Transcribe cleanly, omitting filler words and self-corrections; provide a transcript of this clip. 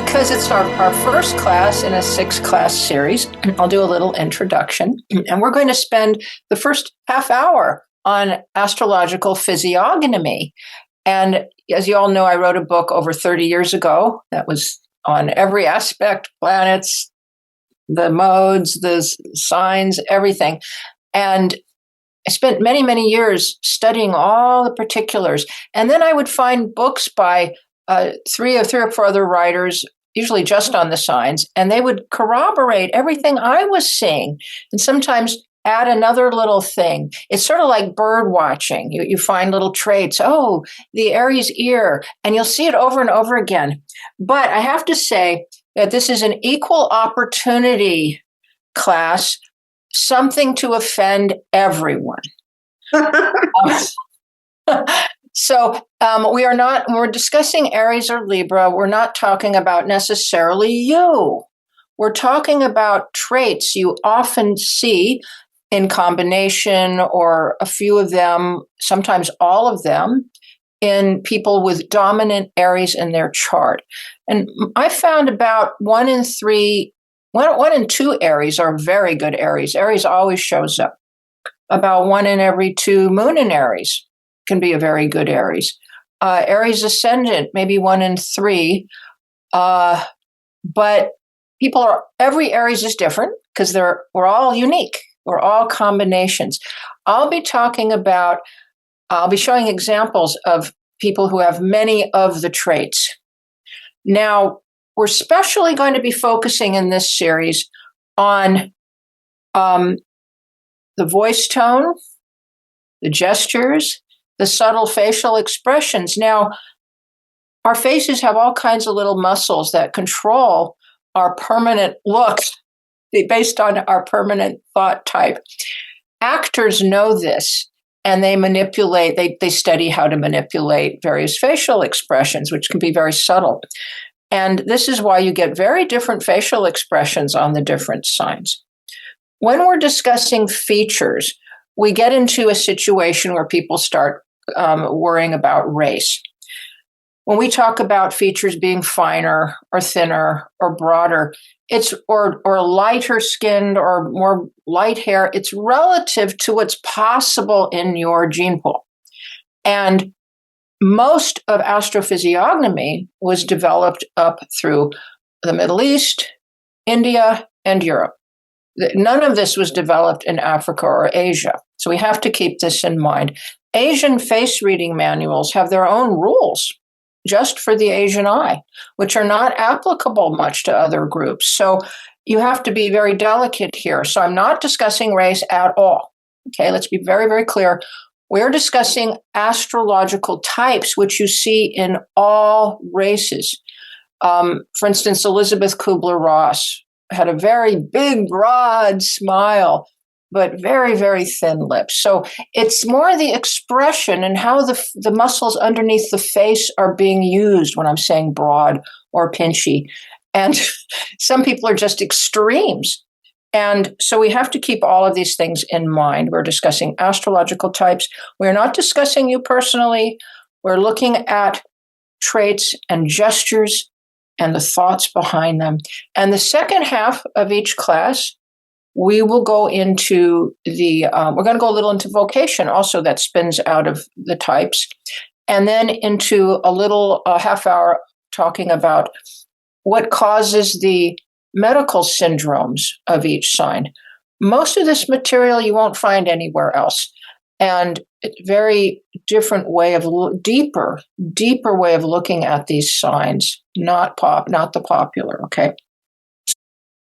because it's our first class in a 6-class series, I'll do a little introduction. And we're going to spend the first half hour on astrological physiognomy. And as you all know, I wrote a book over 30 years ago that was on every aspect, planets, the modes, the signs, everything. And I spent many, many years studying all the particulars. And then I would find books by three or four other writers, usually just on the signs, and they would corroborate everything I was seeing and sometimes add another little thing. It's sort of like bird watching. You find little traits. Oh, the Aries ear, and you'll see it over and over again. But I have to say that this is an equal opportunity class, something to offend everyone. So we're discussing Aries or Libra. We're not talking about necessarily you. We're talking about traits you often see in combination, or a few of them, sometimes all of them, in people with dominant Aries in their chart. And I found about 1 in 2 Aries are very good Aries. Aries always shows up. About 1 in every 2 Moon in Aries can be a very good Aries. Aries ascendant, maybe 1 in 3. But every Aries is different because we're all unique. We're all combinations. I'll be showing examples of people who have many of the traits. Now, we're especially going to be focusing in this series on the voice tone, the gestures, the subtle facial expressions. Now, our faces have all kinds of little muscles that control our permanent look based on our permanent thought type. Actors know this, and they study how to manipulate various facial expressions, which can be very subtle. And this is why you get very different facial expressions on the different signs. When we're discussing features, we get into a situation where people start worrying about race. When we talk about features being finer or thinner or broader, or lighter skinned or more light hair, it's relative to what's possible in your gene pool. And most of astrophysiognomy was developed up through the Middle East, India, and Europe. None of this was developed in Africa or Asia. So we have to keep this in mind. Asian face reading manuals have their own rules just for the Asian eye, which are not applicable much to other groups. So you have to be very delicate here. So I'm not discussing race at all. Okay, let's be very, very clear. We're discussing astrological types, which you see in all races. For instance, Elizabeth Kubler-Ross had a very big, broad smile, but very, very thin lips. So it's more the expression and how the muscles underneath the face are being used when I'm saying broad or pinchy. And some people are just extremes. And so we have to keep all of these things in mind. We're discussing astrological types. We're not discussing you personally. We're looking at traits and gestures and the thoughts behind them. And the second half of each class, we will go into we're going to go a little into vocation also, that spins out of the types, and then into a half hour talking about what causes the medical syndromes of each sign. Most of this material you won't find anywhere else. And it's a very different way of deeper way of looking at these signs, not the popular, okay?